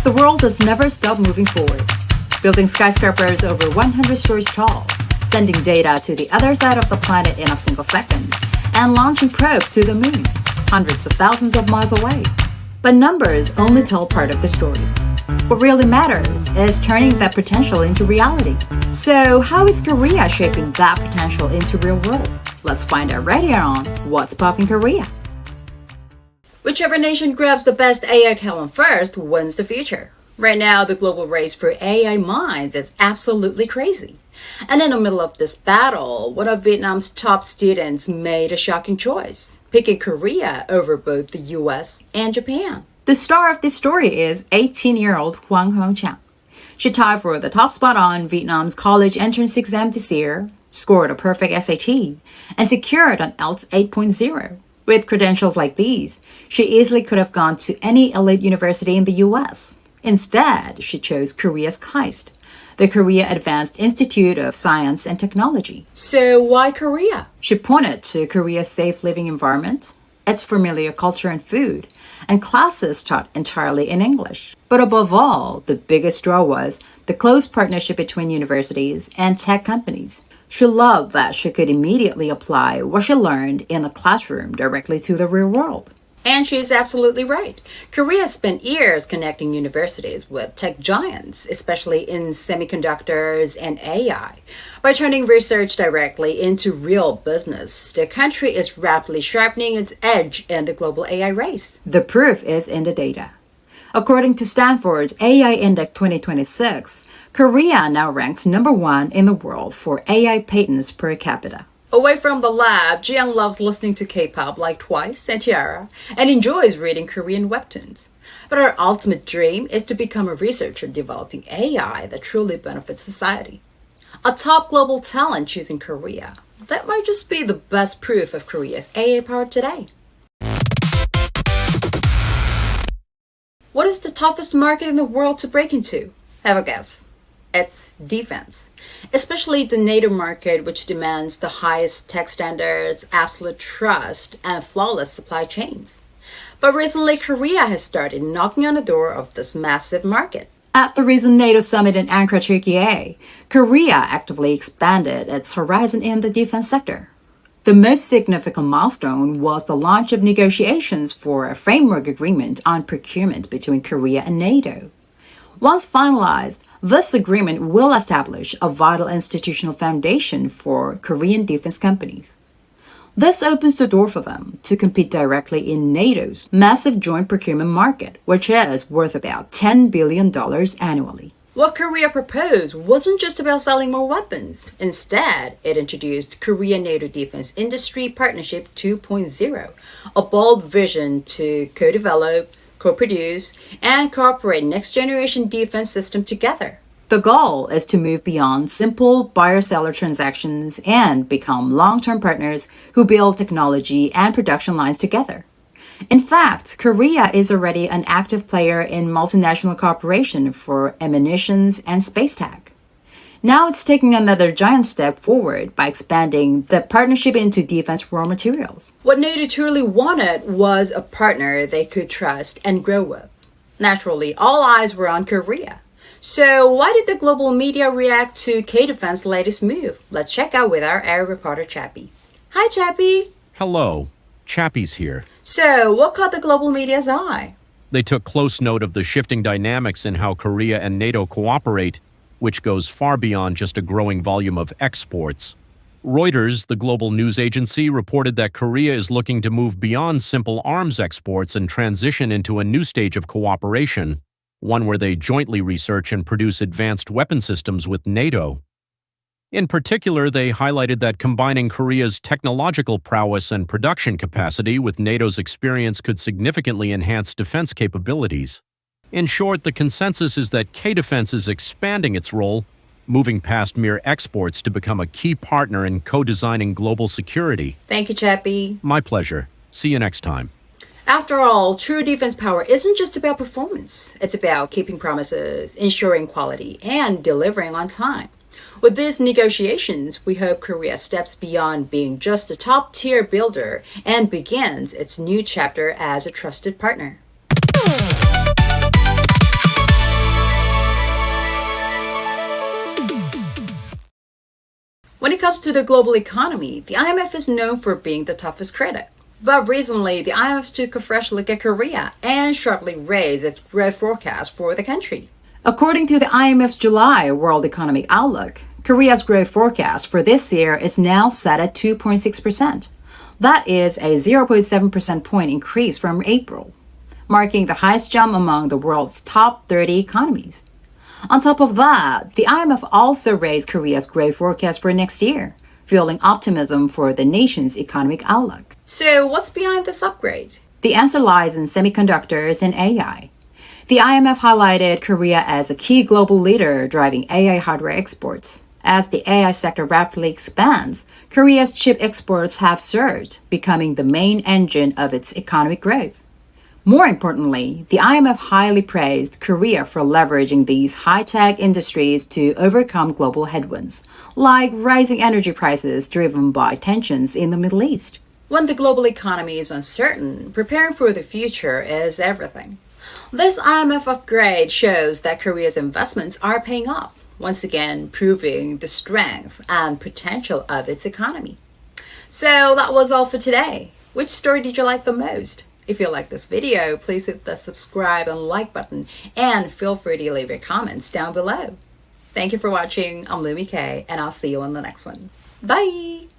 The world has never stopped moving forward, building skyscrapers over 100 stories tall, sending data to the other side of the planet in a single second, and launching probes to the moon, hundreds of thousands of miles away. But numbers only tell part of the story. What really matters is turning that potential into reality. So how is Korea shaping that potential into real world? Let's find out right here on What's Pop in Korea. Whichever nation grabs the best AI talent first wins the future. Right now, the global race for AI minds is absolutely crazy. And in the middle of this battle, one of Vietnam's top students made a shocking choice, picking Korea over both the US and Japan. The star of this story is 18-year-old Hoang Huong Giang. She tied for the top spot on Vietnam's college entrance exam this year, scored a perfect SAT, and secured an IELTS 8.0. With credentials like these, she easily could have gone to any elite university in the US. Instead, she chose Korea's KAIST, the Korea Advanced Institute of Science and Technology. So why Korea? She pointed to Korea's safe living environment, its familiar culture and food, and classes taught entirely in English. But above all, the biggest draw was the close partnership between universities and tech companies. She loved that she could immediately apply what she learned in the classroom directly to the real world. And she's absolutely right. Korea spent years connecting universities with tech giants, especially in semiconductors and AI. By turning research directly into real business, the country is rapidly sharpening its edge in the global AI race. The proof is in the data. According to Stanford's AI Index 2026, Korea now ranks number 1 in the world for AI patents per capita. Away from the lab, Jiang loves listening to K-pop like Twice and Tiara and enjoys reading Korean webtoons. But her ultimate dream is to become a researcher developing AI that truly benefits society. A top global talent choosing Korea. That might just be the best proof of Korea's AI power today. What is the toughest market in the world to break into? Have a guess. It's defense, especially the NATO market, which demands the highest tech standards, absolute trust, and flawless supply chains. But recently, Korea has started knocking on the door of this massive market. At the recent NATO summit in Ankara, Turkey, Korea actively expanded its horizon in the defense sector. The most significant milestone was the launch of negotiations for a framework agreement on procurement between Korea and NATO. Once finalized, this agreement will establish a vital institutional foundation for Korean defense companies. This opens the door for them to compete directly in NATO's massive joint procurement market, which is worth about $10 billion annually. What Korea proposed wasn't just about selling more weapons. Instead, it introduced Korea-NATO Defense Industry Partnership 2.0, a bold vision to co-develop, co-produce, and cooperate next-generation defense system together. The goal is to move beyond simple buyer-seller transactions and become long-term partners who build technology and production lines together. In fact, Korea is already an active player in multinational cooperation for ammunitions and space tech. Now it's taking another giant step forward by expanding the partnership into defense raw materials. What NATO truly wanted was a partner they could trust and grow with. Naturally, all eyes were on Korea. So why did the global media react to K-Defense's latest move? Let's check out with our air reporter Chappie. Hi Chappie! Hello, Chappie's here. So, what caught the global media's eye? They took close note of the shifting dynamics in how Korea and NATO cooperate, which goes far beyond just a growing volume of exports. Reuters, the global news agency, reported that Korea is looking to move beyond simple arms exports and transition into a new stage of cooperation, one where they jointly research and produce advanced weapon systems with NATO. In particular, they highlighted that combining Korea's technological prowess and production capacity with NATO's experience could significantly enhance defense capabilities. In short, the consensus is that K-Defense is expanding its role, moving past mere exports to become a key partner in co-designing global security. Thank you, Chappie. My pleasure. See you next time. After all, true defense power isn't just about performance. It's about keeping promises, ensuring quality, and delivering on time. With these negotiations, we hope Korea steps beyond being just a top-tier builder and begins its new chapter as a trusted partner. it comes to the global economy, the IMF is known for being the toughest critic. But recently, the IMF took a fresh look at Korea and sharply raised its growth forecast for the country. According to the IMF's July World Economic Outlook, Korea's growth forecast for this year is now set at 2.6%. That is a 0.7 percentage point increase from April, marking the highest jump among the world's top 30 economies. On top of that, the IMF also raised Korea's growth forecast for next year, fueling optimism for the nation's economic outlook. So, what's behind this upgrade? The answer lies in semiconductors and AI. The IMF highlighted Korea as a key global leader driving AI hardware exports. As the AI sector rapidly expands, Korea's chip exports have surged, becoming the main engine of its economic growth. More importantly, the IMF highly praised Korea for leveraging these high-tech industries to overcome global headwinds, like rising energy prices driven by tensions in the Middle East. When the global economy is uncertain, preparing for the future is everything. This IMF upgrade shows that Korea's investments are paying off, once again proving the strength and potential of its economy. So that was all for today. Which story did you like the most? If you like this video, please hit the subscribe and like button, and feel free to leave your comments down below. Thank you for watching. I'm Lumi K, and I'll see you on the next one. Bye!